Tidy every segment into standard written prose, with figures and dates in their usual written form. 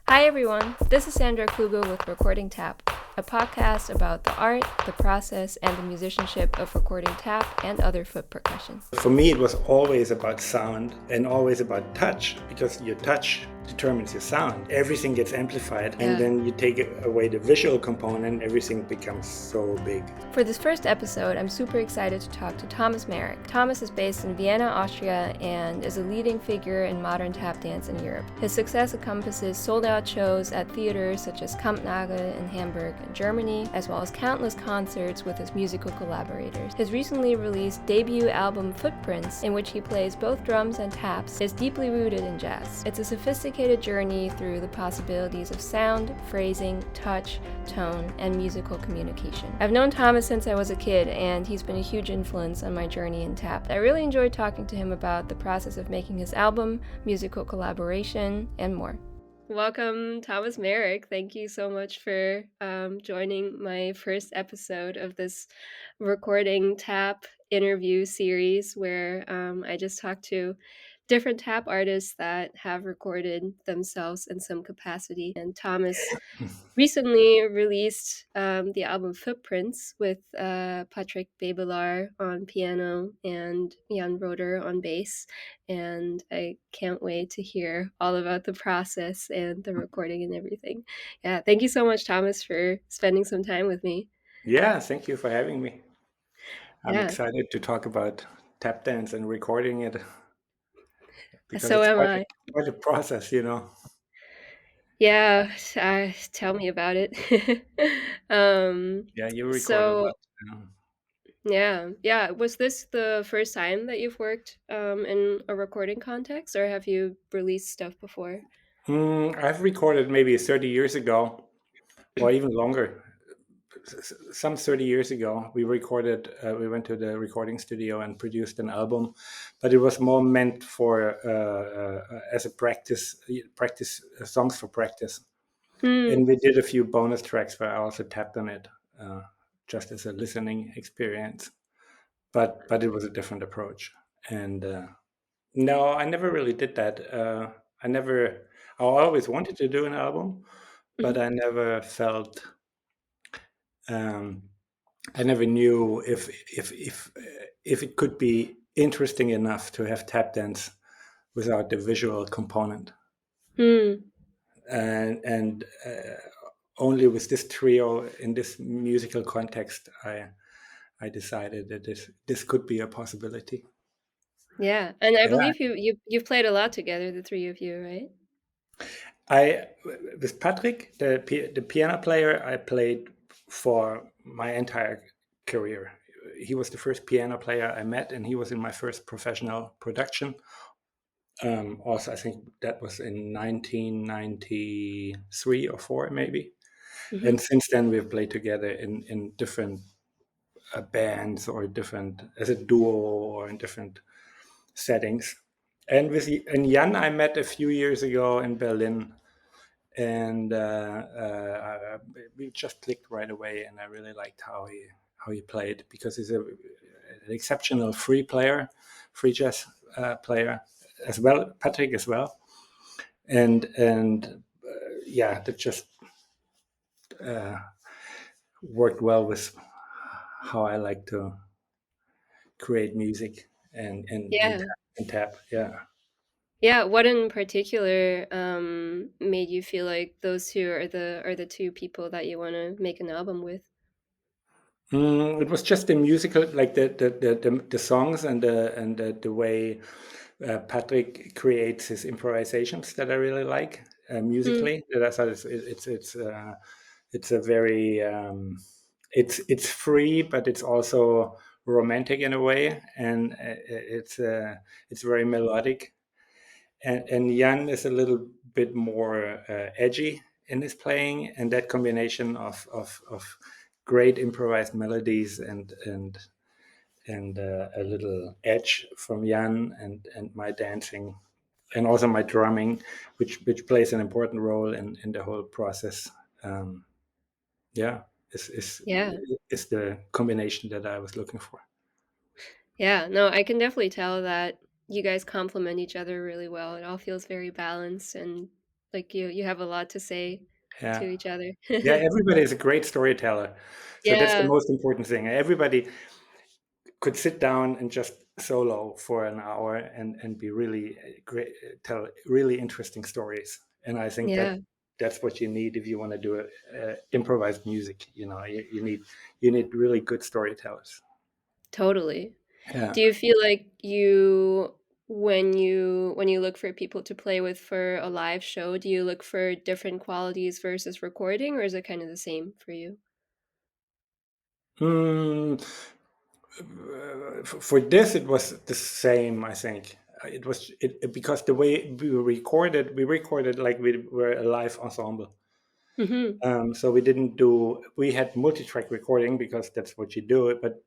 Hi everyone, this is Sandra Kluge with Recording Tap, a podcast about the art, the process, and the musicianship of recording tap and other foot percussion. For me, it was always about sound and always about touch, because your touch determines your sound. Everything gets amplified, and then you take away the visual component, everything becomes so big. For this first episode, I'm super excited to talk to Thomas Marek. Thomas is based in Vienna, Austria, and is a leading figure in modern tap dance in Europe. His success encompasses sold-out shows at theaters such as Kampnagel in Hamburg and Germany, as well as countless concerts with his musical collaborators. His recently released debut album Footprints, in which he plays both drums and taps, is deeply rooted in jazz. It's a sophisticated journey through the possibilities of sound, phrasing, touch, tone, and musical communication. I've known Thomas since I was a kid, and he's been a huge influence on my journey in tap. I really enjoyed talking to him about the process of making his album, musical collaboration, and more. Welcome, Thomas Marek. Thank you so much for joining my first episode of this recording tap interview series where I just talked to different tap artists that have recorded themselves in some capacity. And Thomas recently released the album Footprints with Patrick Babelar on piano and Jan Roeder on bass. And I can't wait to hear all about the process and the recording and everything. Yeah, thank you so much, Thomas, for spending some time with me. Yeah, thank you for having me. I'm Yeah, excited to talk about tap dance and recording it, because so it's am I. quite a process. Yeah, tell me about it. Yeah, you record a So lot. yeah. Was this the first time that you've worked in a recording context, or have you released stuff before? I've recorded maybe 30 years ago, or even longer. Some 30 years ago, we went to the recording studio and produced an album, but it was more meant for as a practice songs for practice. Hmm. And we did a few bonus tracks where I also tapped on it, uh, just as a listening experience. But it was a different approach. And no, I never really did that. I never. I always wanted to do an album, but Mhm. I never felt. Um, I never knew if it could be interesting enough to have tap dance without the visual component. Hmm. And only with this trio in this musical context, I decided that this could be a possibility. Yeah, and I Yeah, believe you've played a lot together, the three of you, right? I with Patrick, the piano player, I played for my entire career. He was the first piano player I met, and he was in my first professional production. Also, I think that was in 1993 or four, maybe. Hmm. And since then, we've played together in different bands, or different as a duo, or in different settings. And Jan, I met a few years ago in Berlin, and we just clicked right away. And I really liked how he played, because he's an exceptional free jazz player as well. Patrick as well, and yeah, that just uh, worked well with how I like to create music Yeah. and tap. Yeah. Yeah, what in particular made you feel like those two are the two people that you want to make an album with? It was just the musical, like the songs, and the way Patrick creates his improvisations, that I really like Mm. musically. That I thought it's a very it's free, but it's also romantic in a way, and it's very melodic. And Jan is a little bit more edgy in his playing, and that combination of great improvised melodies and a little edge from Jan, and my dancing, and also my drumming, which plays an important role in the whole process. Um, yeah, Yeah. is the combination that I was looking for. Yeah, no, I can definitely tell that you guys complement each other really well. It all feels very balanced and like you have a lot to say to Yeah. each other. Yeah, everybody is a great storyteller. So that's the Yeah, most important thing. Everybody could sit down and just solo for an hour and be really great, tell really interesting stories. And I think that yeah, that's what you need if you want to do improvised music. You need really good storytellers. totally. Yeah. Do you feel like you when you look for people to play with for a live show, do you look for different qualities versus recording, or is it kind of the same for you? Mm, for this, it was the same. I think because the way we recorded like we were a live ensemble. Mhm. So we didn't do. We had multi-track recording because that's what you do. But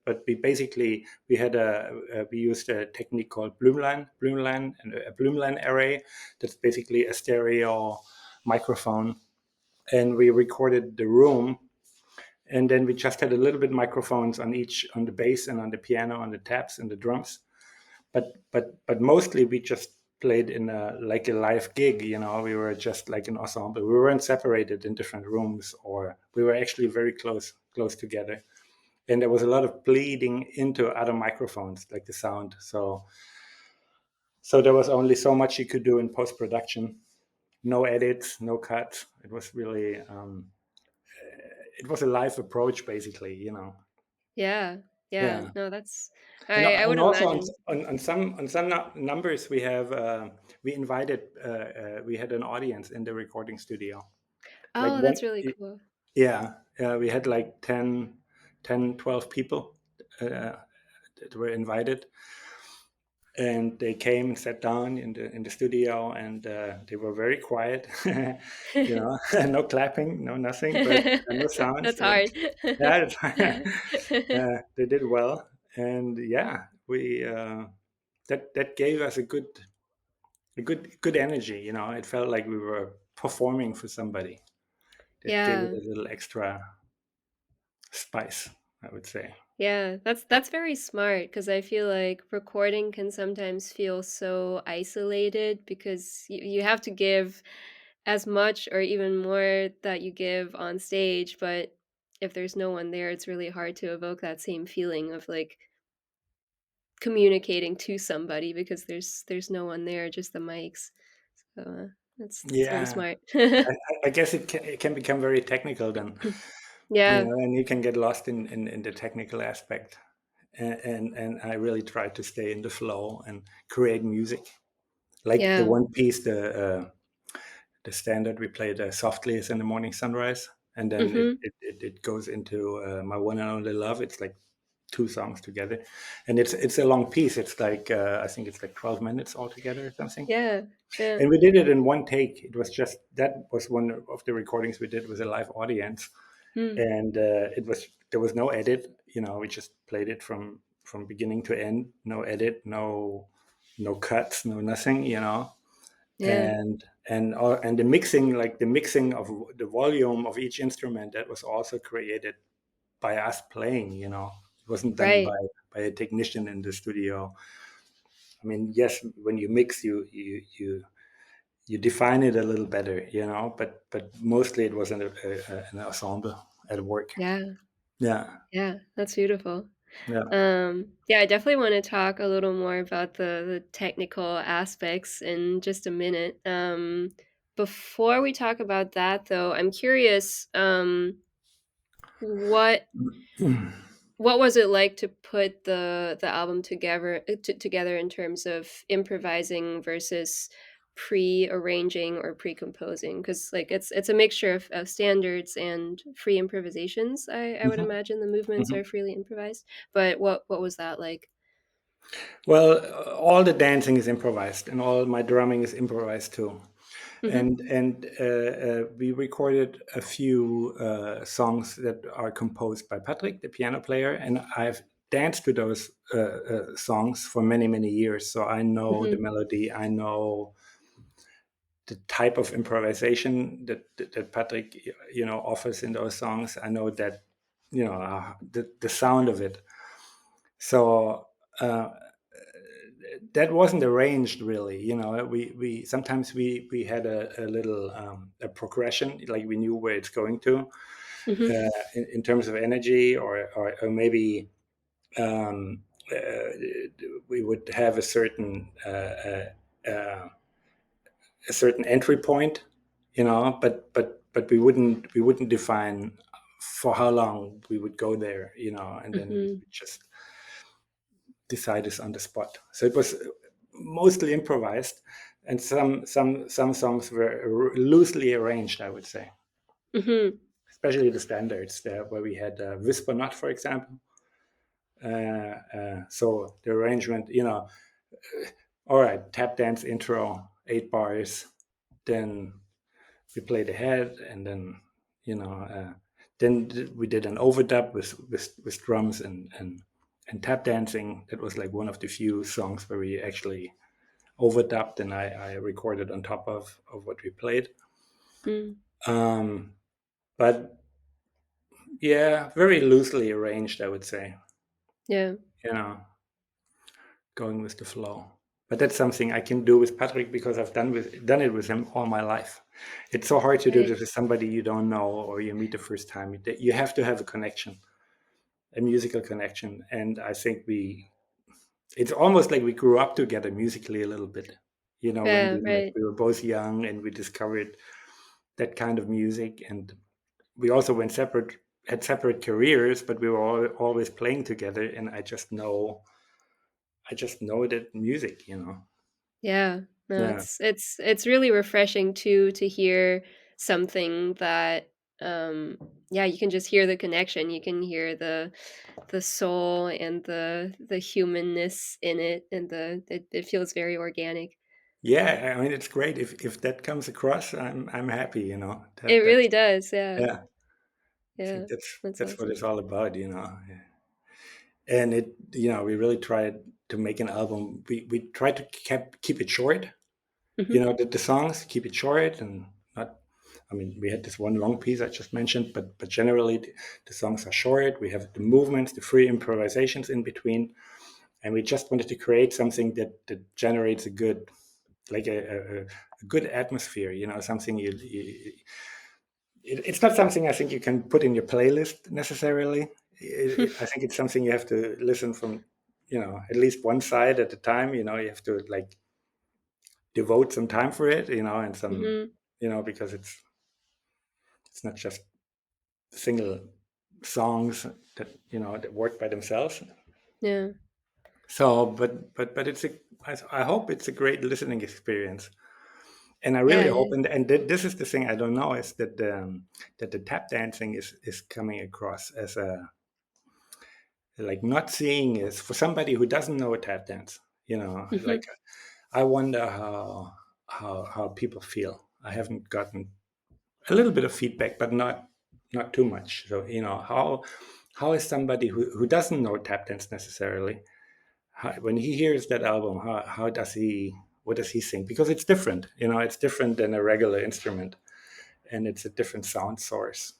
we used a technique called Bloomline, and a Bloomline array. That's basically a stereo microphone, and we recorded the room. And then we just had a little bit microphones on the bass and on the piano, on the taps and the drums. But mostly we just played in a live gig. We were just like an ensemble. We weren't separated in different rooms, or we were actually very close together. And there was a lot of bleeding into other microphones, like the sound. So there was only so much you could do in post production. No edits, no cuts. It was really it was a live approach, basically. Yeah. Yeah. Yeah. No, that's I And would also imagine. on some numbers we have we invited we had an audience in the recording studio, like Oh, one. that's really cool. Yeah, we had like 12 people uh, that were invited, and they came and sat down in the studio, and they were very quiet. No clapping, no nothing, but no sounds. That's hard. Yeah, they did well, and yeah, we that gave us a good energy. It felt like we were performing for somebody. That gave it Yeah. a little extra spice, I would say. Yeah, that's very smart because I feel like recording can sometimes feel so isolated because you have to give as much or even more that you give on stage, but if there's no one there, it's really hard to evoke that same feeling of like communicating to somebody because there's no one there, just the mics. So that's very Yeah, smart. I guess it can become very technical then, Yeah, and you can get lost in the technical aspect. And I really try to stay in the flow and create music. Like the yeah. one piece, the standard we played softly is in the morning sunrise, and then it Mhm. it, it, it goes into my one and only love. It's like two songs together, and it's a long piece. It's like I think it's like 12 minutes altogether or something. Yeah. Yeah. And we did it in one take. It was just that was one of the recordings we did with a live audience, Mm. and there was no edit. We just played it from beginning to end. No edit, no cuts, no nothing. Yeah. And the mixing of the volume of each instrument, that was also created by us playing. It wasn't done Right. by a technician in the studio. I mean, yes, when you mix, you define it a little better, but mostly it was an ensemble at work. Yeah. Yeah, Yeah. That's beautiful. yeah. Yeah, I definitely want to talk a little more about the technical aspects in just a minute. Before we talk about that, though, I'm curious, what what was it like to put the album together in terms of improvising versus pre-arranging or pre-composing? Because like it's a mixture of standards and free improvisations. I would Mhm, imagine the movements mhm. are freely improvised. But what was that like? Well, all the dancing is improvised, and all my drumming is improvised too. Mhm. And we recorded a few songs that are composed by Patrick, the piano player, and I've danced to those songs for many, many years. So I know the Mhm. melody, I know the type of improvisation that Patrick offers in those songs. I know that the sound of it. So uh, that wasn't arranged really. We sometimes we had a little a progression, like we knew where it's going to, Mm-hmm. in terms of energy, or maybe um, uh, we would have a certain entry point, but we wouldn't define for how long we would go there, and then we Mm-hmm. would just decide this on the spot. So it was mostly improvised, and some songs were loosely arranged, I would say, Mm-hmm. especially the standards there, where we had Whisper Not, for example. So the arrangement, all right, tap dance intro, 8 bars, then we played ahead, and then you know we did an overdub with drums and tap dancing. That was like one of the few songs where we actually overdubbed, and I recorded on top of what we played. Mm. um but yeah, very loosely arranged, I would say. Yeah. you know Going with the flow. But that's something I can do with Patrick, because I've done it with him all my life. It's so hard to do Right. this with somebody you don't know or you meet the first time. You have to have a connection, a musical connection. And I think it's almost like we grew up together musically a little bit. When Yeah. we met, Right. we were both young and we discovered that kind of music. And we also had separate careers, but we were always playing together. And I just know that music. Yeah. No, Yeah. it's really refreshing to hear something that yeah, you can just hear the connection. You can hear the soul and the humanness in it, and it feels very organic. Yeah, I mean it's great if that comes across. I'm happy. It That really that's does. Yeah. yeah. I think Yeah. that's That's that's what awesome. it's all about. Yeah. And we really tried to make an album. We tried to keep it short. Mhm. The songs, keep it short and not. I mean, we had this one long piece I just mentioned, but generally the songs are short. We have the movements, the free improvisations in between, and we just wanted to create something that generates a good, like a good atmosphere. Something it's not something I think you can put in your playlist necessarily. I think it's something you have to listen from, at least one side at a time. You have to like devote some time for it, and some, Mhm. because it's not just single songs that work by themselves. Yeah. So, but I hope it's a great listening experience. And I Yeah, really it hope, is. and this is the thing I don't know, is that the tap dancing is coming across as a, like, not seeing is for somebody who doesn't know a tap dance. Like, Mhm. I wonder how people feel. I haven't gotten a little bit of feedback, but not too much. So how is somebody who doesn't know tap dance necessarily, when he hears that album, how does he what does he think? Because it's different. It's different than a regular instrument, and it's a different sound source.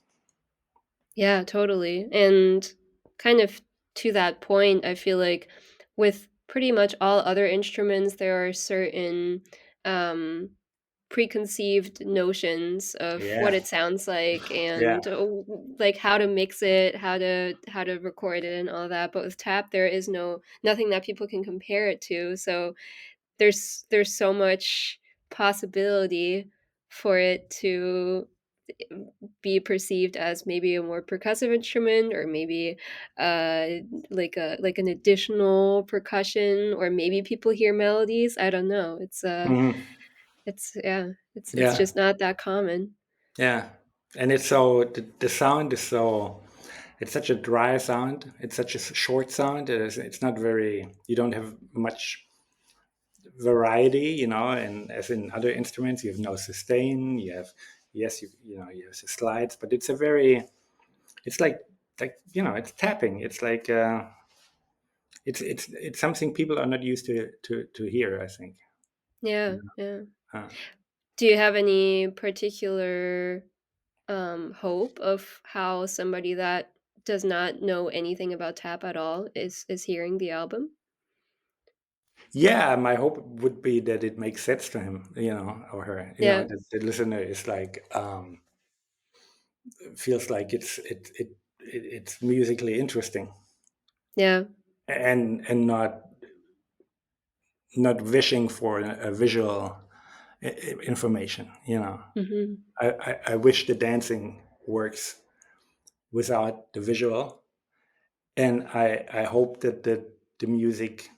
Yeah, totally. And kind of to that point, I feel like with pretty much all other instruments, there are certain um, preconceived notions of what Yeah, it sounds like yeah. and like how to mix it, how to record it and all that. But with tap, there is nothing that people can compare it to. So there's so much possibility for it to be perceived as maybe a more percussive instrument, or maybe uh like an additional percussion, or maybe people hear melodies. I don't know. Mhm. It's yeah, it's Yeah, just not that common. yeah. And it's so the sound is so it's such a dry sound. It's such a short sound. It's not very. You don't have much variety, and as in other instruments, you have no sustain. You have, yes, you have the slides, but it's a very, it's like it's tapping. It's like it's something people are not used to hear, I think. Yeah, yeah. Uh, Do you have any particular hope of how somebody that does not know anything about tap at all is hearing the album? Yeah, my hope would be that it makes sense to him, or her, Yeah. that the listener is like, feels like it's musically interesting, Yeah. and not wishing for a visual information. Hmm. I wish the dancing works without the visual, and I hope that the music,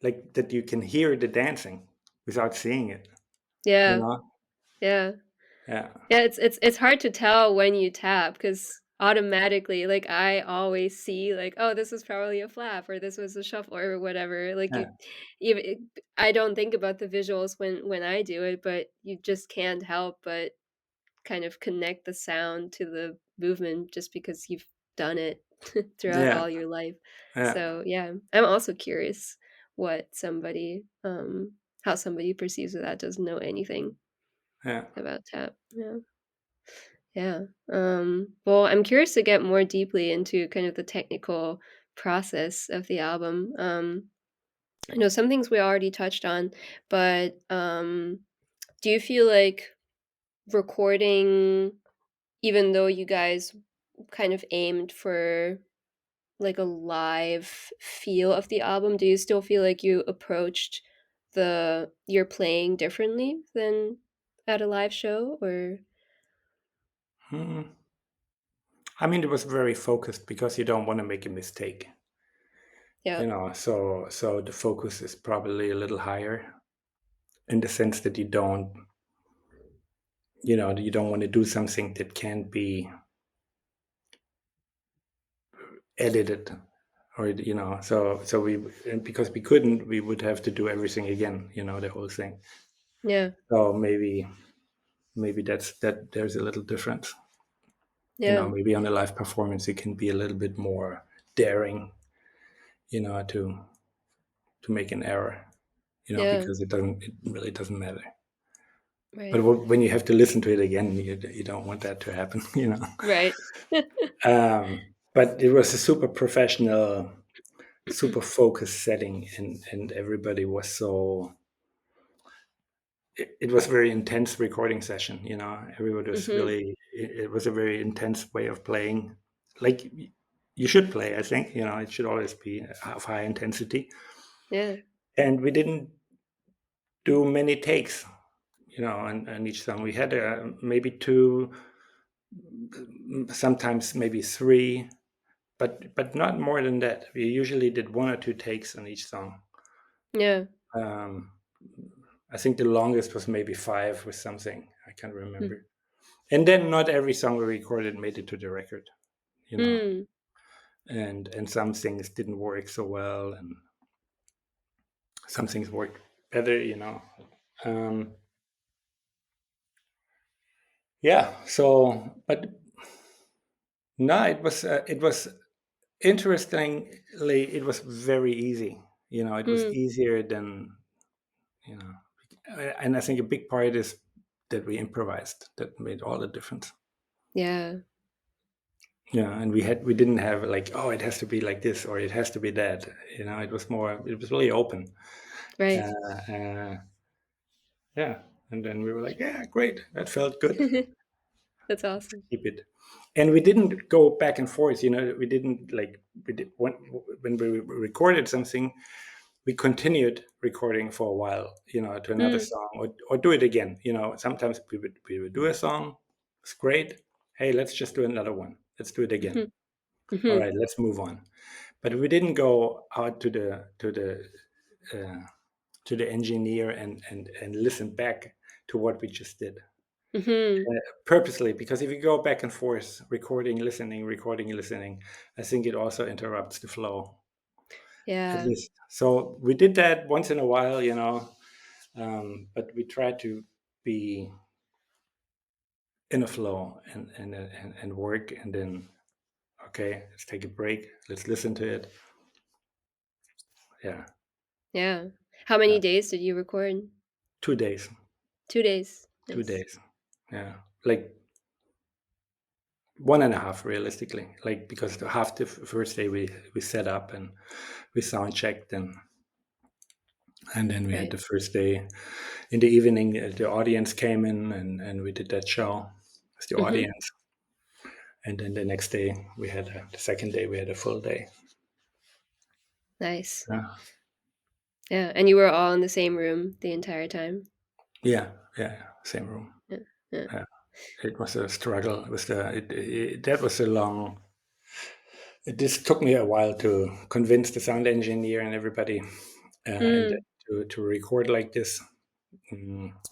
like that you can hear the dancing without seeing it. You Yeah. know, Yeah. yeah, Yeah, it's hard to tell when you tap because automatically, like, I always see, like, "Oh, this was probably a flap," or, "This was a shuffle," or whatever, like, yeah, even I don't think about the visuals when I do it, but you just can't help but kind of connect the sound to the movement just because you've done it throughout yeah, all your life. yeah, So, yeah, I'm also curious what somebody, how somebody perceives it that doesn't know anything yeah. about tap. Yeah. Yeah. Well, I'm curious to get more deeply into kind of the technical process of the album. I know some things we already touched on, but do you feel like recording, even though you guys kind of aimed for like a live feel of the album, do you still feel like you approached the your playing differently than at a live show, or Hmm. I mean, it was very focused because you don't want to make a mistake. yeah. So the focus is probably a little higher in the sense that you don't want to do something that can't be edited, or so we, and because we couldn't, we would have to do everything again, the whole thing. Yeah. So maybe that there's a little difference. Yeah. Maybe on a live performance it can be a little bit more daring, to make an error, Yeah. because it really doesn't matter. But Right. when you have to listen to it again, you don't want that to happen. Right. But it was a super professional, super focused setting, and everybody was so. It was a very intense recording session. Everybody was Mhm. really. It was a very intense way of playing. Like you should play, I think. It should always be of high intensity. Yeah. And we didn't do many takes, and each song we had maybe two, sometimes maybe three, but not more than that. We usually did one or two takes on each song. Yeah. um, I think the longest was maybe five with something, I can't Mm. remember. And then not every song we recorded made it to the record, you know Mm. and some things didn't work so well, and some things worked better. um, yeah, so, but no, it was interestingly, it was very easy. It was Mm. easier than, you know and I think a big part is that we improvised. That made all the difference. Yeah. Yeah, and we didn't have like, oh, it has to be like this or it has to be that. It was really open. Right. Uh, yeah, and then we were like, yeah, great, that felt good. That's awesome. Keep it. And we didn't go back and forth. We didn't like we did when we recorded something. We continued recording for a while, to another Mm. song, or do it again. Sometimes we would do a song, it's great. Hey, let's just do another one. Let's do it again. Mhm. All Mhm. right, let's move on. But we didn't go out uh, to the engineer and listen back to what we just did, Mhm. purposely, because if you go back and forth, recording, listening, I think it also interrupts the flow, at Yeah. least. So we did that once in a while, but we try to be in a flow, and work, and then, okay, let's take a break, let's listen to it. Yeah. Yeah. How uh, many days did you record? 2 days. 2 days. two Nice. days yeah, like one and a half realistically, like, because the half the first day we set up and we sound checked, and And then we had Right. the first day in the evening. The audience came in, and we did that show with the Mhm. audience. And then the next day we had the second day we had a full day. Nice. Yeah, Yeah, and you were all in the same room the entire time? yeah, same room. Yeah, yeah. Yeah. It was a struggle. It was that was a long. This took me a while to convince the sound engineer and everybody, and Mm, to record like this,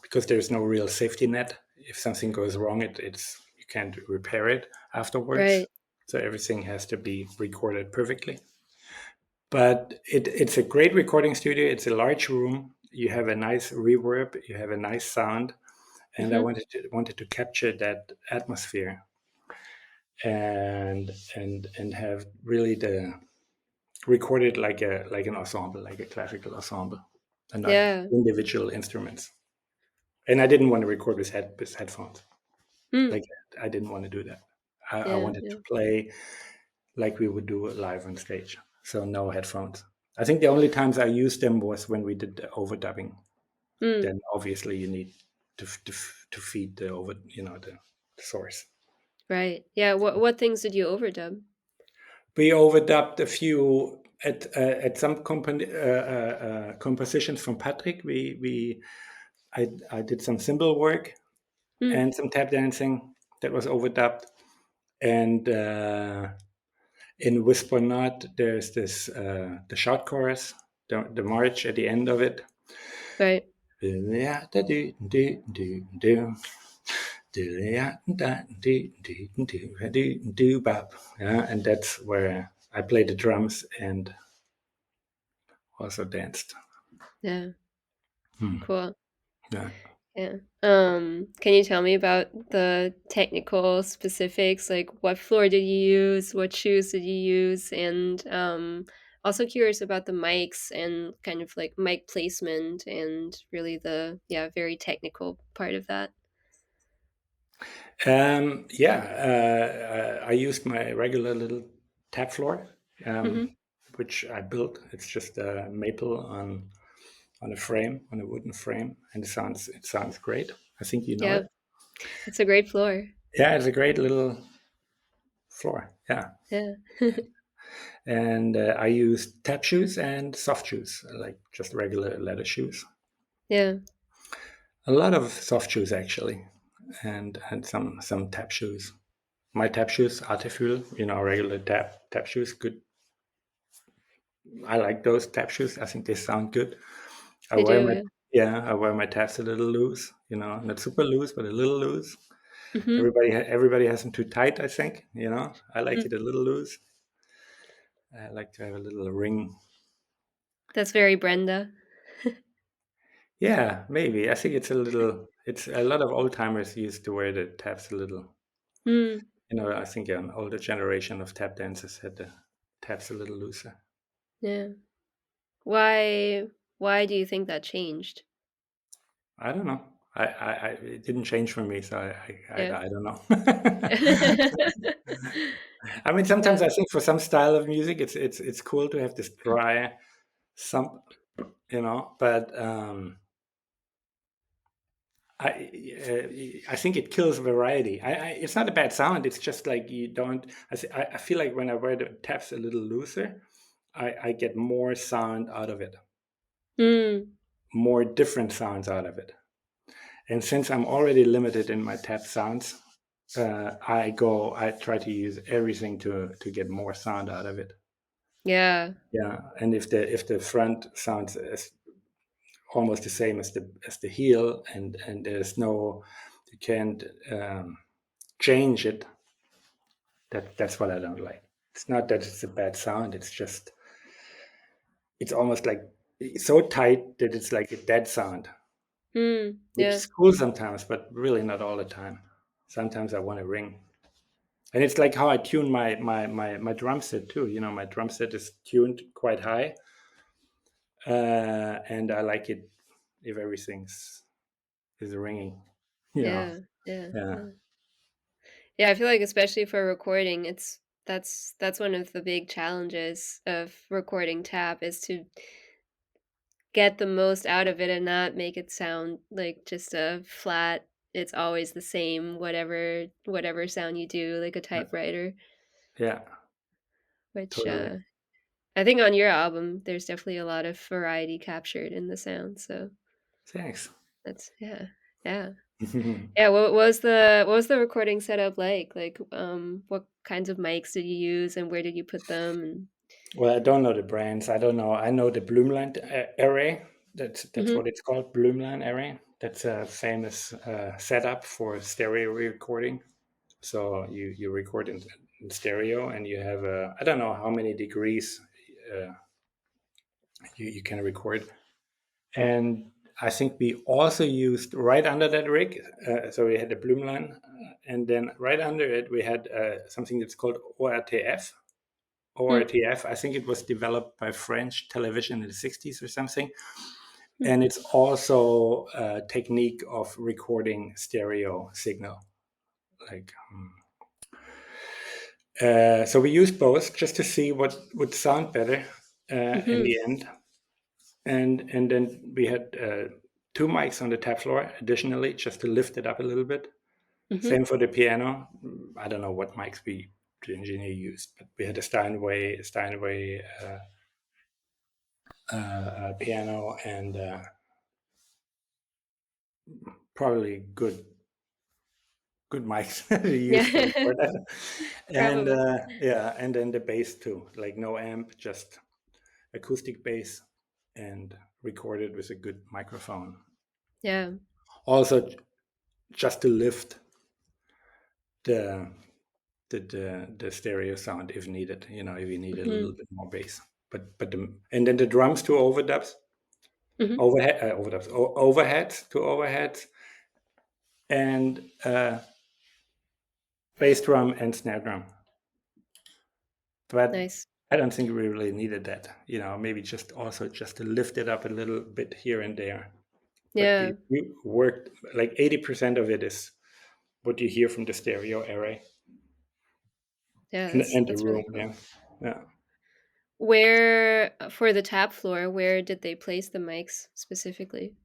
because there's no real safety net. If something goes wrong, it's you can't repair it afterwards. right. So everything has to be recorded perfectly. But it's a great recording studio. It's a large room. You have a nice reverb. You have a nice sound, and I Mhm. wanted to capture that atmosphere and have really the recorded like an ensemble, like a classical ensemble, and not Yeah. individual instruments. And I didn't want to record with headphones. Mm. Like I didn't want to do that. I Yeah, wanted yeah. to play like we would do it live on stage. So no headphones. I think the only times I used them was when we did the overdubbing. Mm, Then obviously you need to feed the the source. right. Yeah, what things did you overdub? We overdubbed a few at some compositions from Patrick. I did some cymbal work Mm, and some tap dancing that was overdubbed. And in Whisper Not, there's this the shout chorus, the march at the end of it. right. Yeah, da do do do do. Yeah, and that's where I played the drums and also danced. Yeah, Hmm. cool. Yeah. Yeah. Can you tell me about the technical specifics? Like what floor did you use? What shoes did you use? And also curious about the mics and kind of like mic placement and really the yeah, very technical part of that. I used my regular little tap floor, Mhm. which I built. It's just a maple on a frame, on a wooden frame, and it sounds great. I think you know Yeah, it. it's a great floor. Yeah, it's a great little floor. Yeah, Yeah. and I used tap shoes and soft shoes, like just regular leather shoes. Yeah. A lot of soft shoes actually, and some tap shoes. My tap shoes, Arteful, regular tap shoes, good. I like those tap shoes. I think they sound good. I They wear do, my yeah. I wear my taps a little loose, not super loose, but a little loose. Mhm. Everybody has them too tight, I think. I like Mm. it a little loose. I like to have a little ring. That's very Brenda. Yeah, maybe. I think it's a little. It's a lot of old timers used to wear the taps a little. Mm. I think an older generation of tap dancers had the taps a little looser. Yeah. Why why do you think that changed? I don't know. It didn't change for me, so Yeah. I don't know. I mean, sometimes Yeah. I think for some style of music, it's cool to have this dry, some, but I think it kills variety. It's not a bad sound. It's just like you don't. I feel like when I wear the taps a little looser, I get more sound out of it, Mm. more different sounds out of it. And since I'm already limited in my tap sounds, I try to use everything to get more sound out of it. Yeah. Yeah, and if the front sounds almost the same as the heel, and there's no, you can't change it. That's what I don't like. It's not that it's a bad sound. It's just it's almost like so tight that it's like a dead sound, Mm. which Yeah. is cool sometimes, but really not all the time. Sometimes I want to ring. And it's like how I tune my drum set too. My drum set is tuned quite high, and I like it if everything's is ringing. You know, Yeah. Yeah. yeah. Yeah. Yeah, I feel like especially for recording, that's one of the big challenges of recording tap is to get the most out of it and not make it sound like just a flat, it's always the same, whatever sound you do, like a Yeah, typewriter, yeah, which, totally. I think on your album, there's definitely a lot of variety captured in the sound, so Thanks. that's yeah, yeah. Yeah, what was the recording setup like? Like, what kinds of mics did you use and where did you put them? And Well, I don't know the brands. I don't know. I know the Bloomline array. That's Mhm, what it's called, Bloomline array. That's a famous setup for stereo recording. So you record in stereo, and you have I don't know how many degrees uh, you can record. And I think we also used right under that rig. So we had the Bloomline, and then right under it we had something that's called ORTF. mm, ORTF. I think it was developed by French television in the 60s or something. mm, And it's also a technique of recording stereo signal. Like, so we used both just to see what would sound better in mhm, the end. And then we had two mics on the tap floor additionally, just to lift it up a little bit. mhm. Same for the piano. I don't know what mics the engineer used, but we had a Steinway piano and probably good mics to use to Yeah, record that. And probably. yeah, and then the bass too, like no amp, just acoustic bass, and recorded with a good microphone. Yeah, Also, just to lift the the stereo sound if needed. You know, if you needed a little mhm, bit more bass. And then the drums to overdubs, mhm. overheads to overheads, and bass drum and snare drum. But Nice. I don't think we really needed that. You know, maybe just to lift it up a little bit here and there. But Yeah, we worked like 80% of it is what you hear from the stereo array yeah, and the that's room. really cool. Yeah, yeah. Where for the tap floor, where did they place the mics specifically?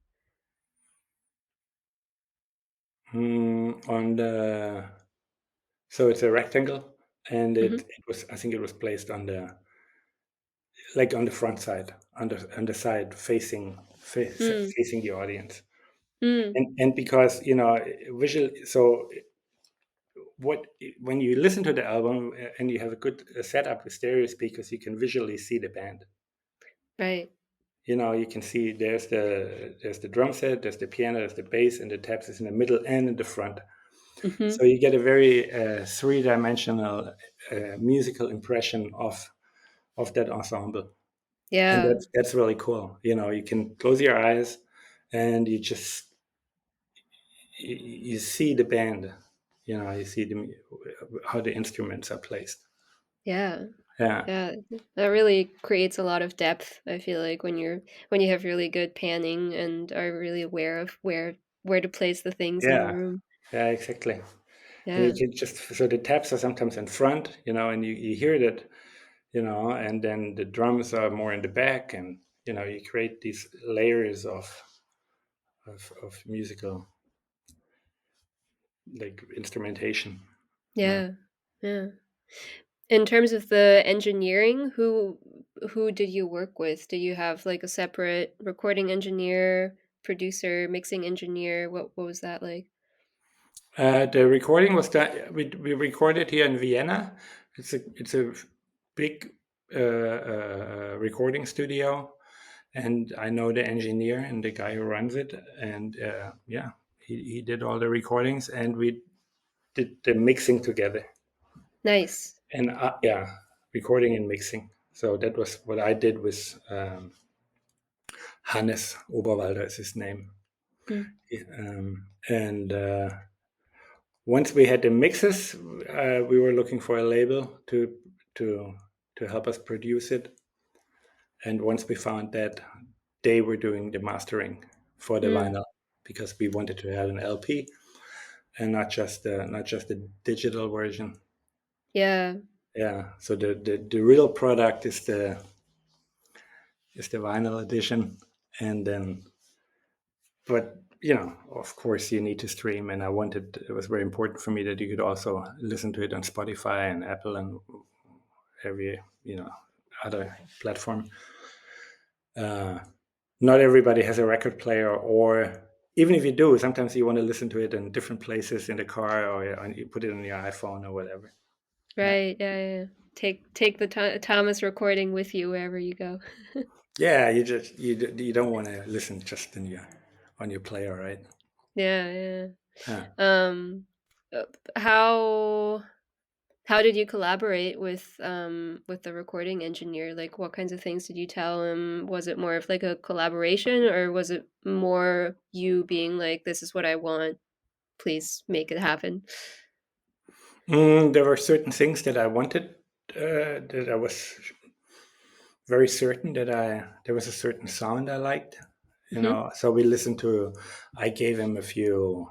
On the so it's a rectangle, and Mhm, it was I think it was placed on the like on the front side, on the side mm, facing the audience. mm, And because you know visual, so what when you listen to the album and you have a good setup with stereo speakers, you can visually see the band. right. You know, you can see there's the drum set, there's the piano, there's the bass, and the taps is in the middle and in the front. Mhm. So you get a very three-dimensional musical impression of that ensemble, and Yeah, that's really cool. You know, you can close your eyes and you see the band. You know, you see how the instruments are placed. yeah, Yeah, yeah. That really creates a lot of depth, I feel like, when you have really good panning and are really aware of where to place the things in the yeah, room. yeah, exactly. And you Yeah, can just so the taps are sometimes in front, you know, and you hear that, you know, and then the drums are more in the back, and you know, you create these layers of musical like instrumentation. Yeah. yeah, yeah. In terms of the engineering, who did you work with? Do you have, like, a separate recording engineer, producer, mixing engineer? What was that like? The recording was done. We recorded here in Vienna. It's a big recording studio, and I know the engineer and the guy who runs it. And yeah, he did all the recordings, and we did the mixing together. Nice. And yeah, recording and mixing. So that was what I did with Hannes Oberwalder is his name. Mm, And once we had the mixes, we were looking for a label to to help us produce it. And once we found that, they were doing the mastering for the mm, vinyl because we wanted to have an LP and not just the digital version. yeah, Yeah. So the real product is the vinyl edition, and then, but of course, you need to stream, and it was very important for me that you could also listen to it on Spotify and Apple and every other platform. Not everybody has a record player, or even if you do, sometimes you want to listen to it in different places in the car, or you put it on your iPhone or whatever. Yeah, Right. Yeah. Yeah. Yeah. Take the Thomas recording with you wherever you go. yeah. You don't want to listen just in your on your player, right? Yeah. Yeah. Yeah. Um, uh, how how did you collaborate with the recording engineer? Like, what kinds of things did you tell him? Was it more of like a collaboration, or was it more you being like, "This is what I want. Please make it happen"? There were certain things that I wanted, that I was very certain that there was a certain sound I liked. Hmm. So we listened to. I gave him a few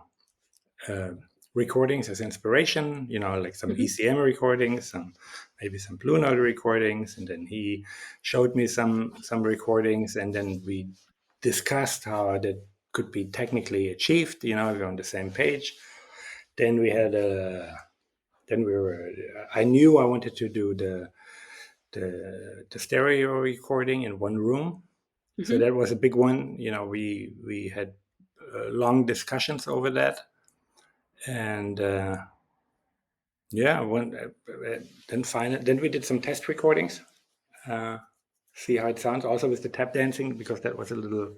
uh, recordings as inspiration, like some Hmm. ECM recordings, and maybe some Blue Note recordings, and then he showed me some recordings, and then we discussed how that could be technically achieved. We're on the same page. Then we had a. Then we were. I knew I wanted to do the stereo recording in one room, so Hmm. that was a big one. We had long discussions over that, and yeah, then we did some test recordings, uh, see how it sounds. Also with the tap dancing, because that was a little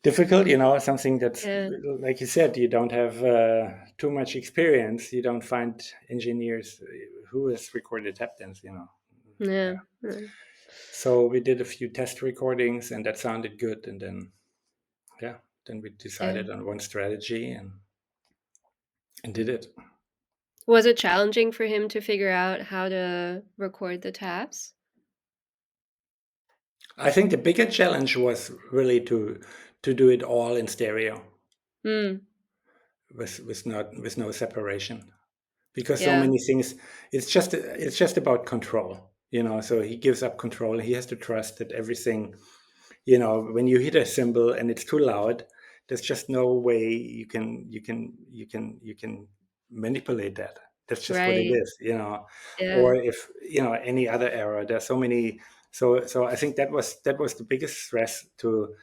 difficult. Something that's, Yeah. like you said, you don't have too much experience. You don't find engineers who has recorded tap dance. Yeah. Yeah. Yeah. So we did a few test recordings, and that sounded good. And then, yeah, then we Yeah. decided on one strategy and did it. Was it challenging for him to figure out how to record the taps? I think the bigger challenge was really to do it all in stereo, Mm. with no separation, because so Yeah. many things. It's just about control. So he gives up control. He has to trust that everything. When you hit a cymbal and it's too loud, there's just no way you can manipulate that. That's just what it Right. is. Yeah. Or if any other error. There's so many. So I think that was the biggest stress to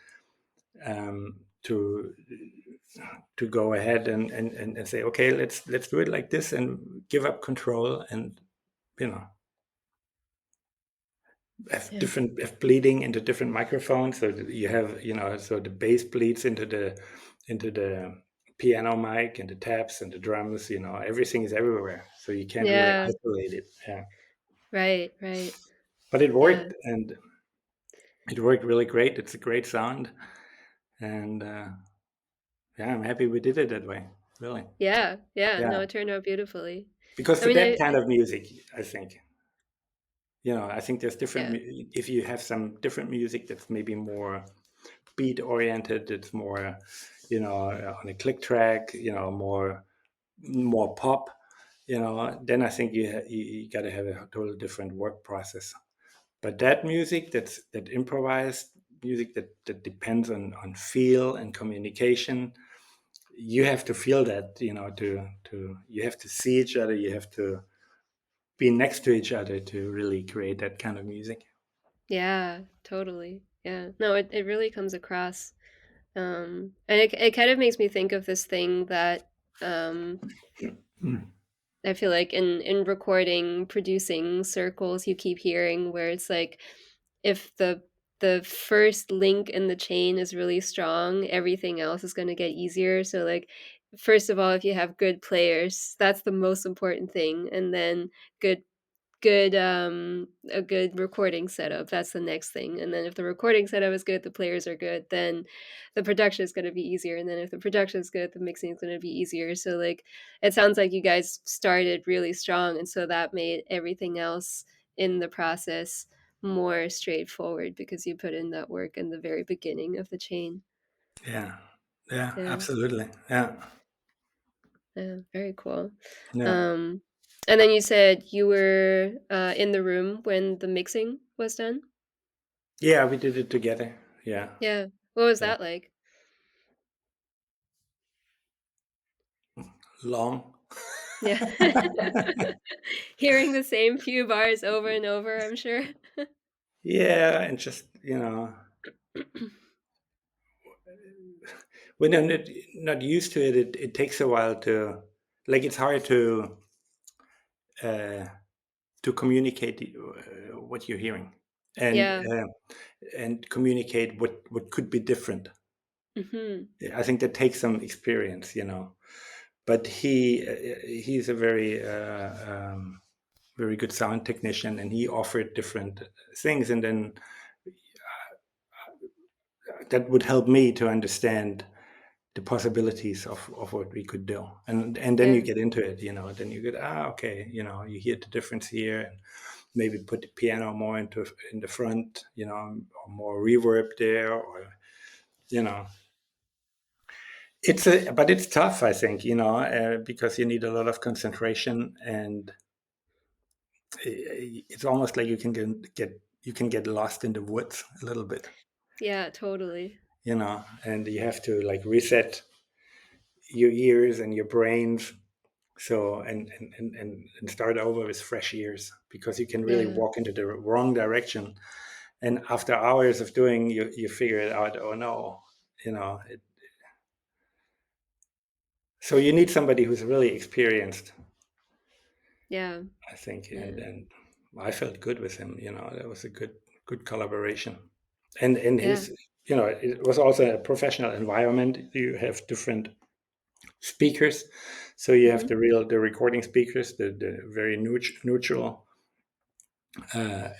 go ahead and say, okay, let's do it like this, and give up control, and you know Yeah. have bleeding into different microphones, so that you have, so the bass bleeds into the piano mic, and the taps and the drums. Everything is everywhere, so you can't really Yeah. isolate it. Yeah, Right. Right. but it Yeah. worked, and it worked really great. It's a great sound, and yeah, I'm happy we did it that way, really. Yeah. Yeah. Yeah, No, it turned out beautifully. because I for mean, that kind of music, I think there's different. yeah. If you have some different music that's maybe more beat oriented, it's more, on a click track, more pop, then I think you got to have a totally different work process. But that music, that improvised music, that depends on feel and communication, you have to feel that, to you have to see each other, you have to be next to each other to really create that kind of music. Yeah. Totally. Yeah. No, it really comes across. And it kind of makes me think of this thing that um Mm. I feel like in recording, producing circles, you keep hearing where it's like if the first link in the chain is really strong, everything else is going to get easier. So like first of all, if you have good players, that's the most important thing, and then good a good recording setup, that's the next thing, and then if the recording setup is good, the players are good, then the production is gonna be easier, and then if the production is good, the mixing is gonna be easier, so, like, it sounds like you guys started really strong, and so that made everything else in the process more straightforward because you put in that work in the very beginning of the chain. Yeah, yeah, Yeah, absolutely. Yeah, yeah, very cool. yeah. Um, and then you said you were, in the room when the mixing was done? Yeah, we did it together. Yeah, Yeah. What was yeah. that like? Long. Yeah. Hearing the same few bars over and over, I'm sure. Yeah, and just, when I'm not used to it, it takes a while to, like, it's hard uh, to communicate what you're hearing, and Yeah. communicate what could be different. Mhm. I think that takes some experience. But he's a very good sound technician, and he offered different things, and then that would help me to understand the possibilities of what we could do, and then you Yeah. get into it. Then you get, okay, you hear the difference here, and maybe put the piano more in the front, or more reverb there, or you know but it's tough, I think, because you need a lot of concentration, and it's almost like you can get lost in the woods a little bit, Yeah, totally. and you have to like reset your ears and your brains, so and start over with fresh ears, because you can really Yeah. walk into the wrong direction, and after hours of doing, you figure it out. Oh no, so you need somebody who's really experienced, Yeah. I think, and Yeah. I felt good with him. That was a good collaboration, and Yeah. his, it was also a professional environment. You have different speakers, so you have Mhm. the recording speakers, the very neutral, uh,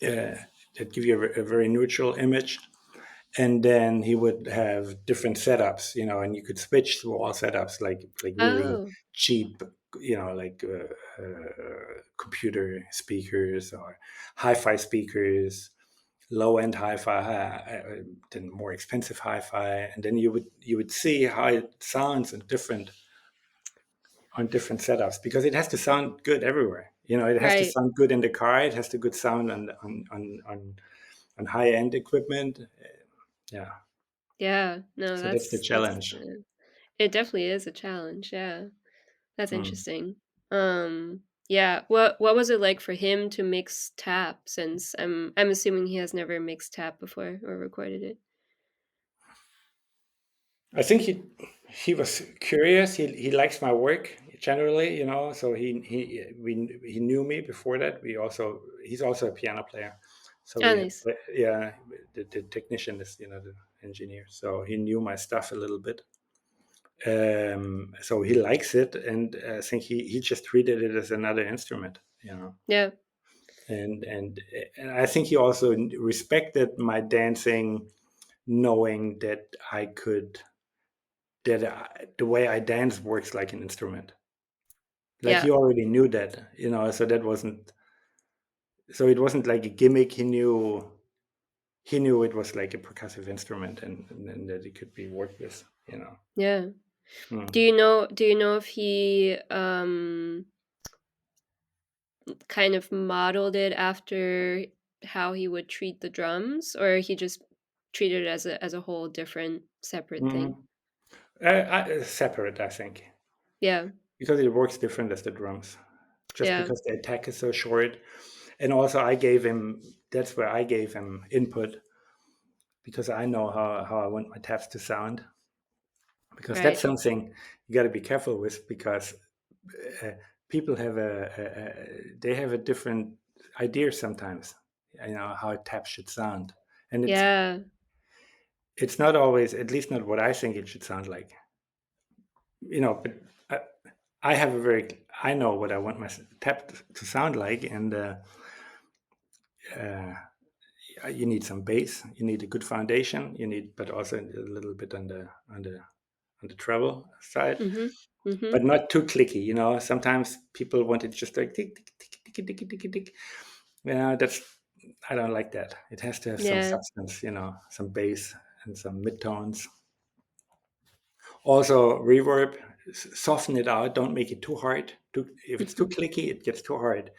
uh, that give you a very neutral image. And then he would have different setups, and you could switch through all setups, like really Oh, cheap, like computer speakers, or hi-fi speakers, low-end hi-fi, then more expensive hi-fi, and then you would see how it sounds on different setups, because it has to sound good everywhere. It has to right. sound good in the car. It has to good sound on high-end equipment. Yeah, Yeah. No, so that's the that's challenge. it definitely is a challenge. Yeah. That's Mm. interesting. Yeah. What was it like for him to mix tap, since I'm assuming he has never mixed tap before or recorded it? I think he was curious. He likes my work generally, So he knew me before that. He's also a piano player, so Oh, we have, nice. yeah, the technician is, the engineer, so he knew my stuff a little bit. So he likes it, and I think he just treated it as another instrument. Yeah. And I think he also respected my dancing, knowing that the way I dance works like an instrument. Like, Yeah. he already knew that, so it wasn't like a gimmick. He knew it was like a percussive instrument, and that it could be worked with. Yeah. Hmm. Do you know if he kind of modeled it after how he would treat the drums, or he just treated it as a whole different separate thing? Hmm. Separate, I think, Yeah. because it works different as the drums, just Yeah. because the attack is so short. And also, that's where I gave him input, because I know how I want my taps to sound, because that's Right. something you got to be careful with, because uh, people they have a different idea sometimes, how a tap should sound, and Yeah. it's not always, at least not what I think it should sound like. But I know what I want my tap to sound like, and uh, you need some bass, you need a good foundation, but also a little bit on the treble side, Mhm. but Mhm. not too clicky. Sometimes people want it just like tick tick tick tick tick tick tick tick. That's I don't like that. It has to have some Yeah. substance, some bass and some midtones. Also, reverb, soften it out. Don't make it too hard. If it's too Mhm. clicky, it gets too hard.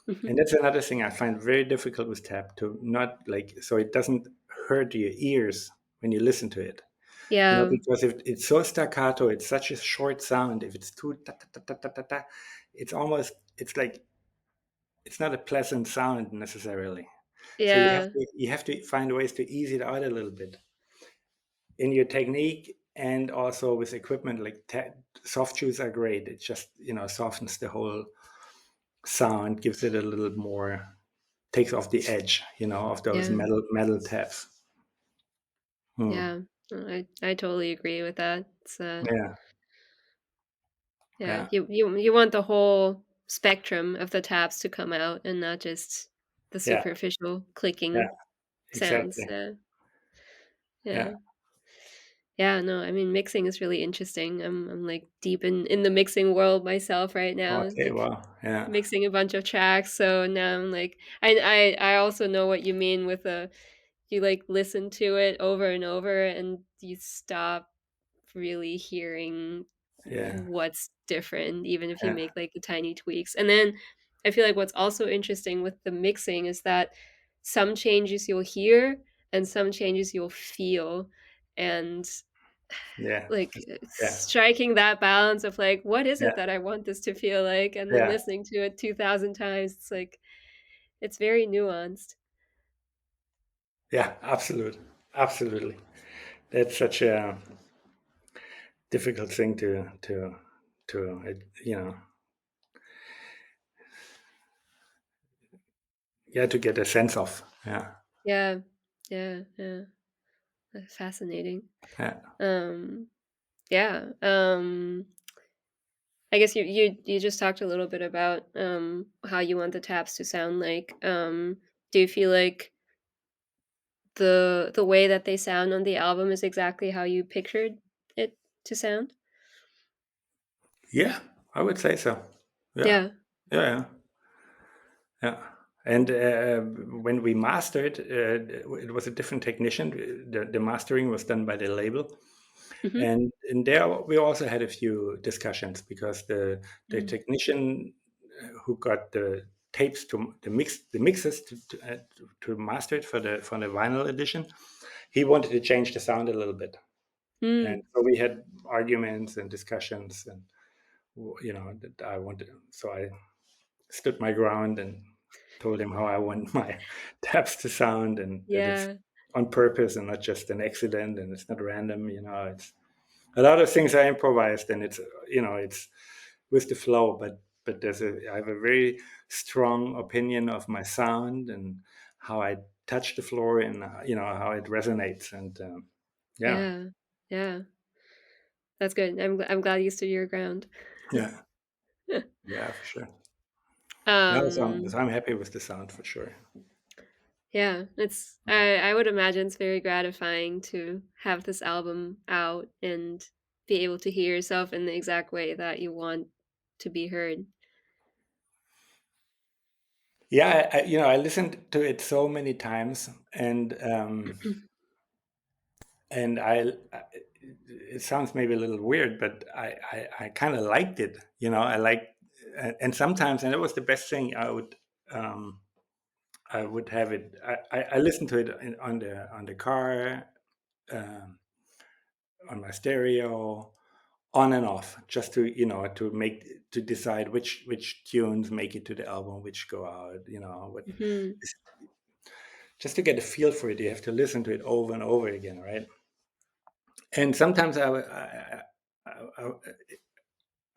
Mhm. And that's another thing I find very difficult with tap, to not like, so it doesn't hurt your ears when you listen to it. Yeah. Because if it's so staccato, it's such a short sound. If it's too ta ta ta ta ta ta, ta, it's like it's not a pleasant sound necessarily. So Yeah. you have to find ways to ease it out a little bit in your technique, and also with equipment like soft chews are great. It just softens the whole sound, gives it a little more, takes off the edge, of those Yeah. metal taps. Hmm. Yeah. I totally agree with that. It's Yeah, yeah, yeah, you want the whole spectrum of the taps to come out and not just the yeah, superficial yeah, clicking sounds. exactly. Yeah. Yeah. Yeah. Yeah, no, I mean, mixing is really interesting. I'm like deep in the mixing world myself right now, Okay. like Wow. Yeah. mixing a bunch of tracks. So now I'm like, I also know what you mean with you like listen to it over and over and you stop really hearing Yeah. what's different, even if you Yeah. make like the tiny tweaks. And then I feel like what's also interesting with the mixing is that some changes you'll hear and some changes you'll feel. And Yeah. like Yeah. striking that balance of like, what is Yeah. it that I want this to feel like? And then Yeah. listening to it 2,000 times, it's like, it's very nuanced. Yeah. Absolutely. That's such a difficult thing to yeah, to get a sense of. Yeah. Yeah. Yeah. Yeah. Fascinating. Yeah. Um, yeah. I guess you just talked a little bit about how you want the taps to sound like. Do you feel like the way that they sound on the album is exactly how you pictured it to sound? Yeah. I would say so. Yeah. Yeah. Yeah. Yeah. Yeah. And when we mastered, it was a different technician. The mastering was done by the label. Mhm. And there we also had a few discussions, because the Mm. technician who got the tapes to the mixes to master it for the vinyl edition, he wanted to change the sound a little bit. And Mm. so we had arguments and discussions, and that I wanted. So I stood my ground and told him how I want my taps to sound, and that it's Yeah. on purpose and not just an accident, and it's not random. It's a lot of things I improvised, and it's with the flow. But I have a very strong opinion of my sound and how I touch the floor, and how it resonates. And yeah, Yeah. Yeah. That's good. I'm glad you stood your ground. yeah, yeah, for sure. Yeah, Um, so I'm happy with the sound for sure. yeah, I would imagine it's very gratifying to have this album out and be able to hear yourself in the exact way that you want to be heard. Yeah, I listened to it so many times, and it sounds maybe a little weird, but I kind of liked it. I like, and sometimes, and it was the best thing. Um, I would have it. I listened to it on the car, um, on my stereo, on and off, just to decide which tunes make it to the album, which go out. What, Mhm. just to get a feel for it, you have to listen to it over and over again, right? And sometimes I,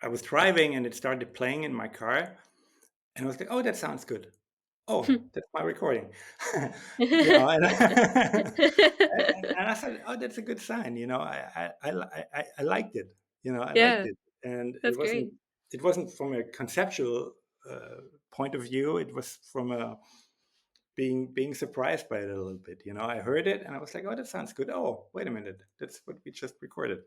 I was driving, and it started playing in my car, and I was like, "Oh, that sounds good. Oh, that's my recording." And, and I said, "Oh, that's a good sign." I liked it. I liked Yeah, it, and that's great. it wasn't from a conceptual point of view. It was from a being surprised by it a little bit. I heard it, and I was like, "Oh, that sounds good. Oh, wait a minute, that's what we just recorded."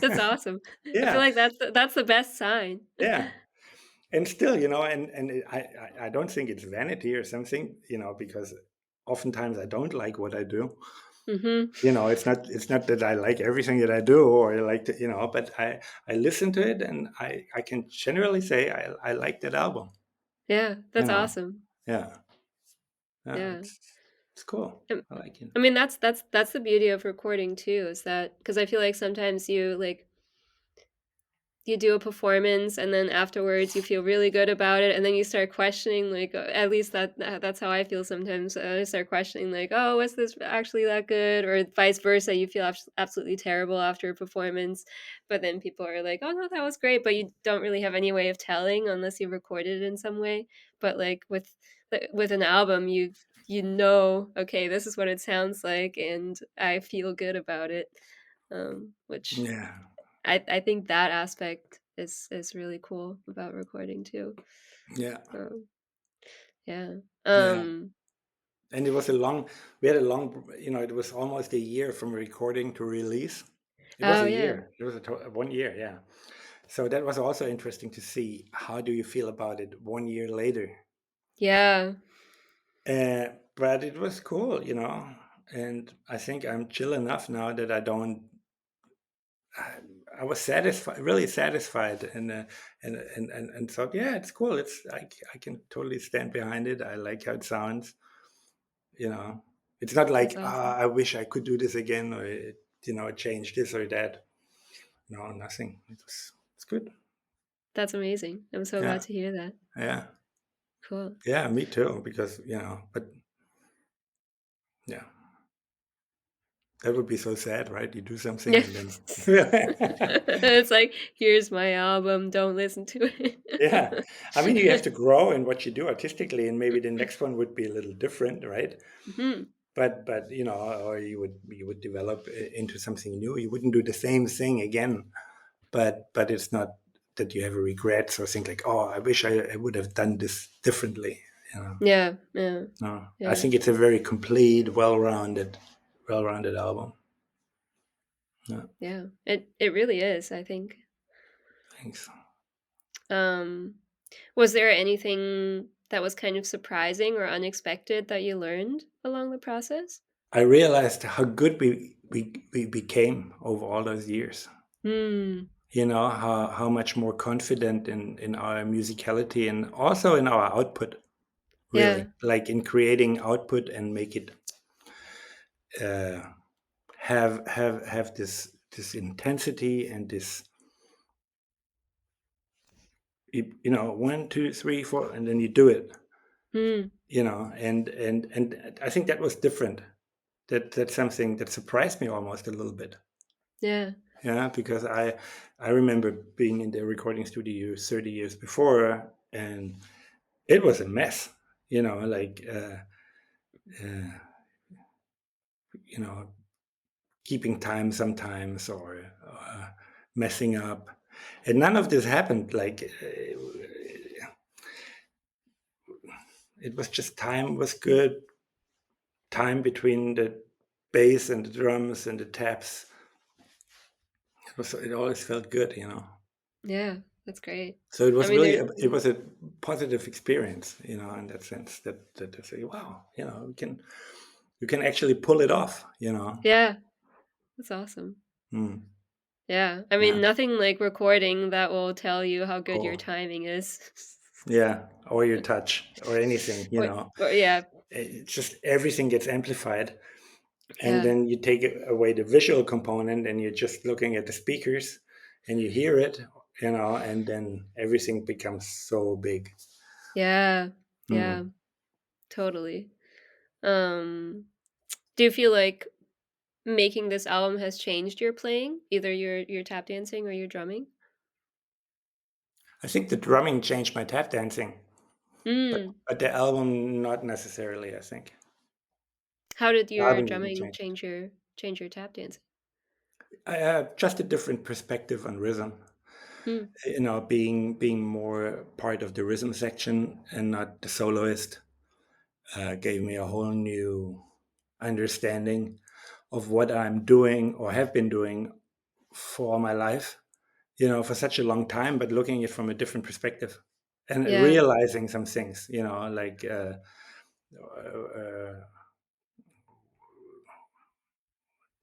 That's awesome. I feel Yeah, like that's the best sign. yeah. And still, I don't think it's vanity or something, because oftentimes I don't like what I do. Mhm. It's not that I like everything that I do, or I like to, but I listen to it, and I can generally say I like that album. Yeah, You that's know, awesome. yeah, yeah, Yeah. It's cool. Um, I like it. I mean, that's the beauty of recording too, is that because I feel like sometimes you do a performance and then afterwards you feel really good about it and then you start questioning at least that's how I feel sometimes. I start questioning like, oh, was this actually that good, or vice versa, you feel absolutely terrible after a performance, but then people are like, oh no, that was great, but you don't really have any way of telling unless you recorded it in some way. But like with an album, you know, okay, this is what it sounds like and I feel good about it, which Yeah, I think that aspect is really cool about recording too. yeah, Um, yeah. yeah. Um, And it was a long. We had a long. It was almost a year from recording to release. It was oh a yeah. year. It was 1 year. Yeah. So that was also interesting to see. How do you feel about it 1 year later? Yeah. But it was cool. And I think I'm chill enough now that I don't. I was satisfied, really satisfied, and thought, yeah, it's cool. I can totally stand behind it. I like how it sounds. You know, it's not That's like awesome. I wish I could do this again, or change this or that. No, nothing. It's good. That's amazing. I'm so glad Yeah, to hear that. yeah, Cool. yeah. Me too. Because but yeah, that would be so sad, right? You do something Yeah. and then It's like, here's my album, don't listen to yeah. I mean, you have to it. grow in what you do artistically, and maybe the next one would be a little different, right? Mhm. But or you would develop into something new. You wouldn't do the same thing again. But it's not that you have a regret or think like, oh, I wish I would have done this differently. You know, Yeah, yeah, no, I yeah, think it's a very complete, well-rounded album. Yeah, yeah. It really is, I think. thanks. Um, was there anything that was kind of surprising or unexpected that you learned along the process? I realized how good we became over all those years. Hmm. How much more confident in our musicality and also in our output. Really, Yeah. like in creating output and make it uh, have this intensity and this 1, 2, 3, 4, and then you do it. Hmm. And I think that was different. That's something that surprised me almost a little bit. Yeah. Yeah, because I remember being in the recording studio 30 years before, and it was a mess. Like uh, you know, keeping time sometimes or messing up, and none of this happened. Like it was just time was good. Time between the bass and the drums and the taps. It always felt good. Yeah. That's great. So it I was mean, really there. it was a positive experience, in that sense that I say, wow, you can actually pull it off. Yeah. That's awesome. Mm, Yeah. I yeah. mean, nothing like recording that will tell you how good your Oh, timing is. yeah. Or your touch or anything. Or yeah. It's just everything gets amplified, and Yeah. then you take away the visual component, and you're just looking at the speakers, and you hear it, and then everything becomes so big. Yeah. Yeah. Mm. Totally. Um, do you feel like making this album has changed your playing, either your tap dancing or your drumming? I think the drumming changed my tap dancing, but Mm. but the album not necessarily. I think How did the your album didn't drumming change it. change your tap dancing? I have just a different perspective on rhythm. Mm. Being more part of the rhythm section and not the soloist gave me a whole new understanding of what I'm doing or have been doing for my life, for such a long time, but looking at it from a different perspective and Yeah. realizing some things, like uh,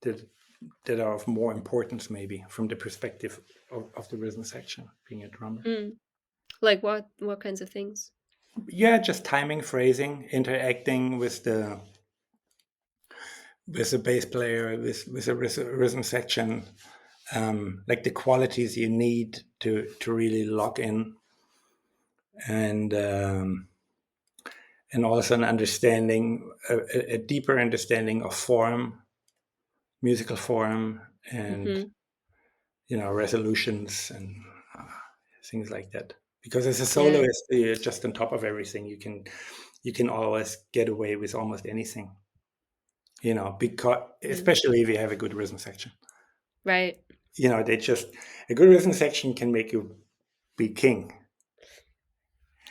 that that are of more importance, maybe from the perspective of the rhythm section, being a drummer. Mm. Like what kinds of things? Yeah, just timing, phrasing, interacting with the with a bass player, with a rhythm section, like the qualities you need to really lock in, and also an understanding, a deeper understanding of form, musical form, and Mm-hmm. resolutions and things like that. Because as a Yeah. soloist, you're just on top of everything. You can always get away with almost anything. Because Yeah. especially if you have a good rhythm section. Right. They just a good rhythm section can make you be king,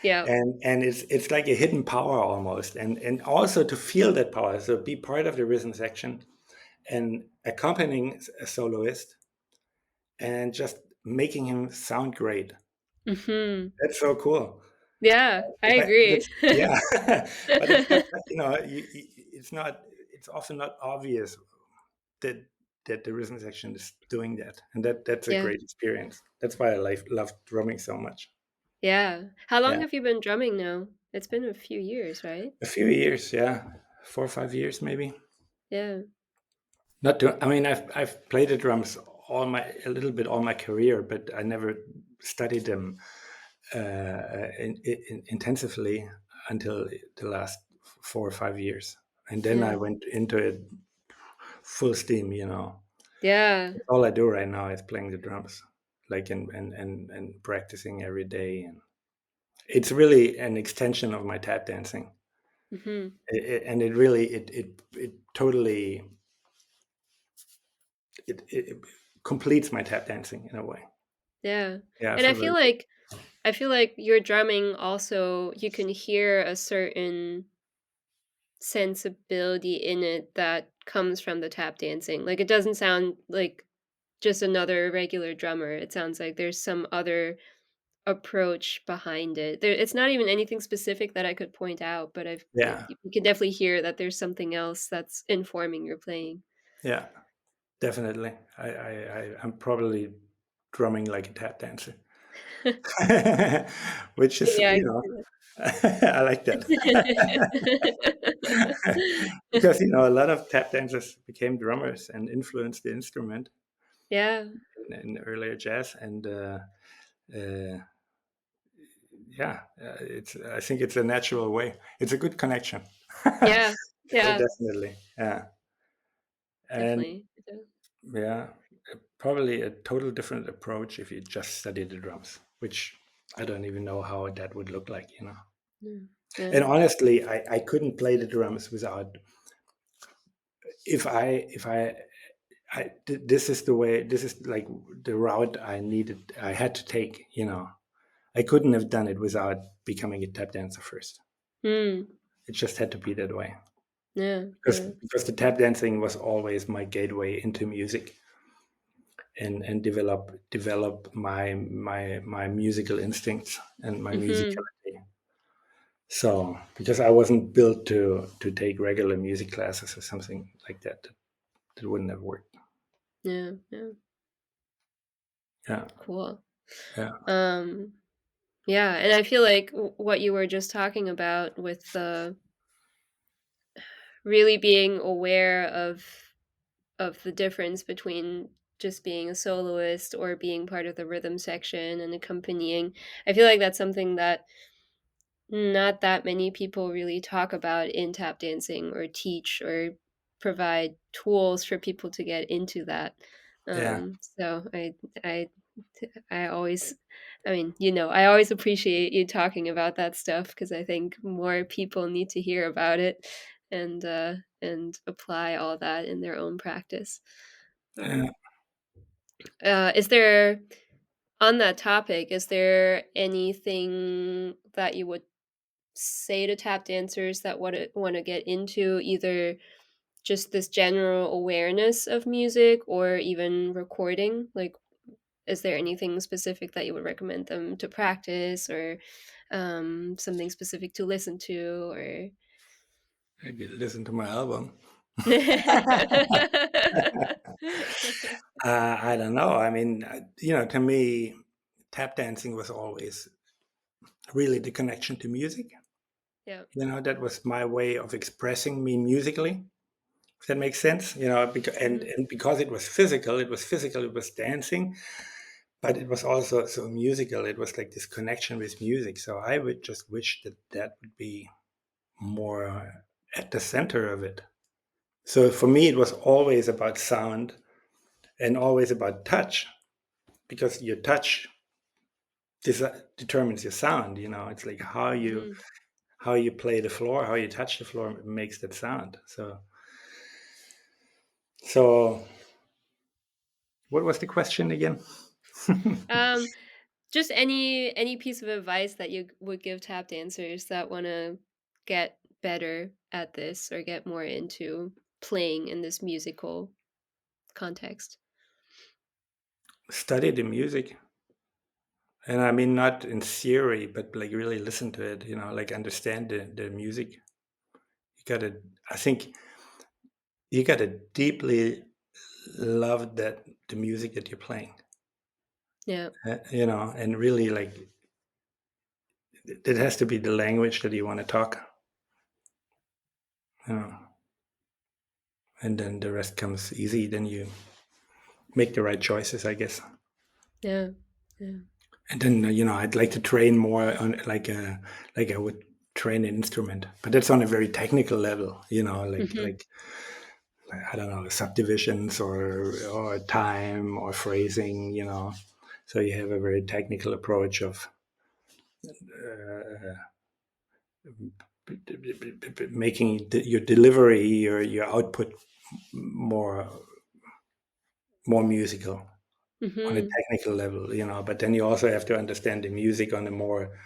Yeah. and it's like a hidden power almost, and also to feel that power. So be part of the rhythm section and accompanying a soloist and just making him sound great. Mm-hmm. That's so cool. Yeah, I But agree. it's yeah, but it's not, it's not. It's often not obvious that the rhythm section is doing that, and that's a Yeah. great experience. That's why I love drumming so much. Yeah. How long Yeah, have you been drumming now? It's been a few years, right? a few years, yeah, 4 or 5 years maybe. Yeah. Not to, I mean, I've played the drums a little bit all my career, but I never studied them intensively until the last 4 or 5 years, and then I Yeah. went into it full steam. Yeah. All I do right now is playing the drums, like and practicing every day, and it's really an extension of my tap dancing. Mhm. And it really it totally it completes my tap dancing in a way. Yeah. Yeah, I And feel very I feel like your drumming also you can hear a certain sensibility in it that comes from the tap dancing. Like, it doesn't sound like just another regular drummer. It sounds like there's some other approach behind it. It's not even anything specific that I could point out, but yeah, you can definitely hear that there's something else that's informing your playing. yeah, definitely. I'm probably drumming like a tap dancer, which is Yeah, I can see I like that. that. Because a lot of tap dancers became drummers and influenced the instrument Yeah, in earlier jazz, and uh, yeah, it's I think it's a natural way. It's a good connection. yeah, yeah, Definitely, yeah, and definitely. yeah, probably a total different approach if you just study the drums, which I don't even know how that would look like. Mm, yeah. And honestly, I couldn't play the drums without this is the way, this is like the route I had to take. I couldn't have done it without becoming a tap dancer first. Mm, It just had to be that way. yeah, because yeah. because the tap dancing was always my gateway into music, and develop my musical instincts and my Mhm. musicality. So because I wasn't built to take regular music classes or something like that, that wouldn't have worked. Yeah, yeah. Yeah, Cool. yeah, Um, yeah, and I feel like what you were just talking about with the really being aware of the difference between just being a soloist or being part of the rhythm section and accompanying. I feel like that's something that not that many people really talk about in tap dancing or teach or provide tools for people to get into that. yeah. So I I always I mean, I always appreciate you talking about that stuff because I think more people need to hear about it and apply all that in their own practice. Yeah. Um, is there on that topic, is there anything that you would say to tap dancers that want to get into either just this general awareness of music or even recording? Like, is there anything specific that you would recommend them to practice or something specific to listen to or Maybe listen to my album. I don't know. I mean, to me, tap dancing was always really the connection to music. Yeah. That was my way of expressing me musically. Does that make sense? Because, Mhm. and because it was physical, it was dancing, but it was also so musical. It was like this connection with music. So I would just wish that that would be more at the center of it. So for me, it was always about sound and always about touch, because your touch determines your sound. It's like Mhm. how you play the floor, how you touch the floor makes that sound. So what was the question again? Um, just any piece of advice that you would give tap dancers that wanna get better at this or get more into playing in this musical context? Study the music. And I mean, not in theory, but like really listen to it, like understand the music. You gotta, I think you gotta deeply love the music that you're playing, Yeah. and really like it has to be the language that you want to talk, you know, and then the rest comes easy. Then you make the right choices, I guess. Yeah. Yeah. And then, I'd like to train more on like I would train an instrument, but that's on a very technical level, Mhm. like I don't know, subdivisions or time or phrasing, So you have a very technical approach of uh, making your delivery, your output more more musical on a Mhm. technical level, But then you also have to understand the music on a more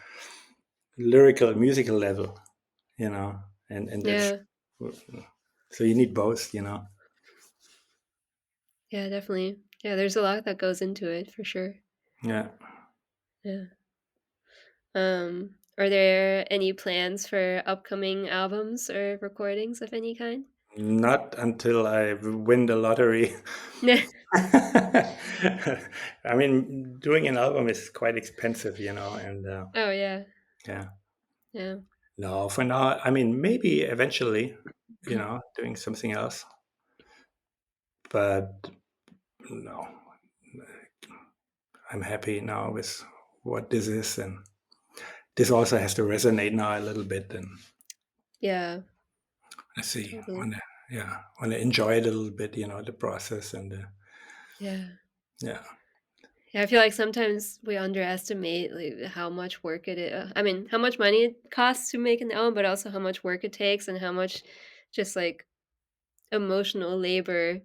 lyrical, musical level, and that's Yeah. so you need both. Yeah, definitely. Yeah, there's a lot that goes into it for sure. Yeah. Yeah. Are there any plans for upcoming albums or recordings of any kind? Not until I win the lottery. I mean, doing an album is quite expensive, and Oh, yeah. yeah. Yeah. No, for now, I mean, maybe eventually, doing something else, but no, I'm happy now with what this is, and this also has to resonate now a little bit, and Yeah, I see, totally. want to enjoy it a little bit, the process and Yeah. yeah, Yeah, I feel like sometimes we underestimate, like, how much work it is. I mean, how much money it costs to make an album, but also how much work it takes and how much just, like, emotional labor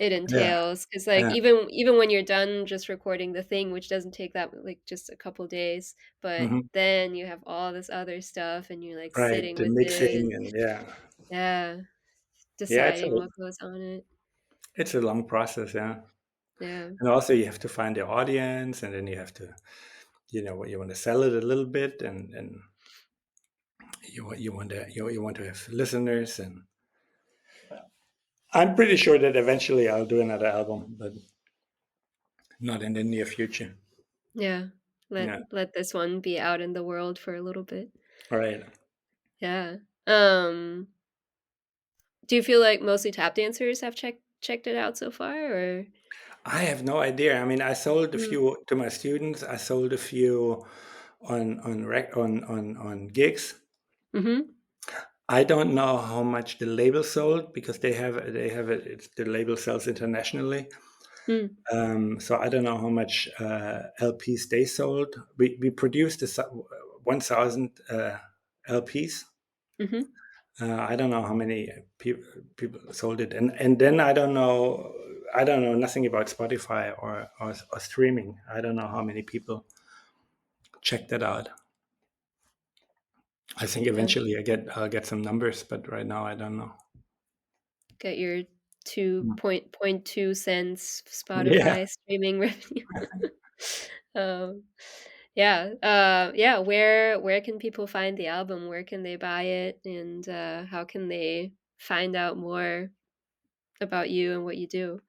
it yeah, entails. Because like, yeah, even when you're done just recording the thing, which doesn't take that like, just a couple days, but hmm then you have all this other stuff and you're, like, right, sitting the with it mixing and and yeah, yeah, yeah, deciding what goes on it. it's a long process, yeah. Yeah. And also you have to find the audience, and then you have to, you want to sell it a little bit, and you want to have listeners, and I'm pretty sure that eventually I'll do another album, but not in the near future. Yeah. Yeah. Let this one be out in the world for a little bit. All right. Yeah. Um, do you feel like mostly tap dancers have checked it out so far or I have no idea. I mean, I sold a Mm. few to my students. I sold a few on gigs. Mhm. I don't know how much the label sold, because they have it. It's, the label sells internationally. Mm. So I don't know how much LPs they sold. We produced 1,000 LPs. Mhm. I don't know how many people sold it, and then I don't know. I don't know nothing about Spotify or streaming. I don't know how many people check that out. I think Yeah. eventually I'll get some numbers, but right now I don't know. Get your Mm. 2.2 cents Yeah. Spotify streaming revenue. Um, yeah, yeah, where can people find the album? Where can they buy it? And, how can they find out more about you and what you do?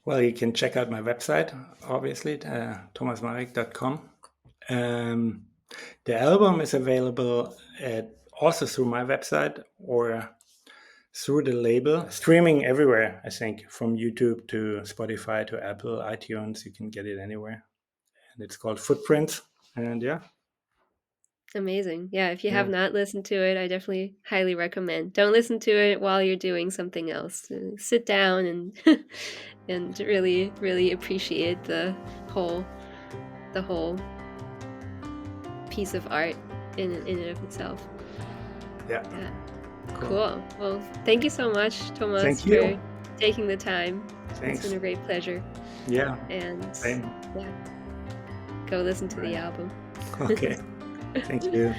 Well, you can check out my website, obviously, thomasmarek.com. Um, the album is available also through my website, or through the label, streaming everywhere, I think, from YouTube to Spotify to Apple, iTunes. You can get it anywhere. And it's called Footprints. And yeah. Amazing. Yeah, if you have Yeah. not listened to it, I definitely highly recommend. Don't listen to it while you're doing something else. Sit down and and really, really appreciate the whole piece of art in and of itself. Yeah. Cool. Well, thank you so much, Thomas, Thank you. for taking the time. Thanks. It's been a great pleasure. Yeah. And Same. yeah, go listen to the album. Okay. Thank you.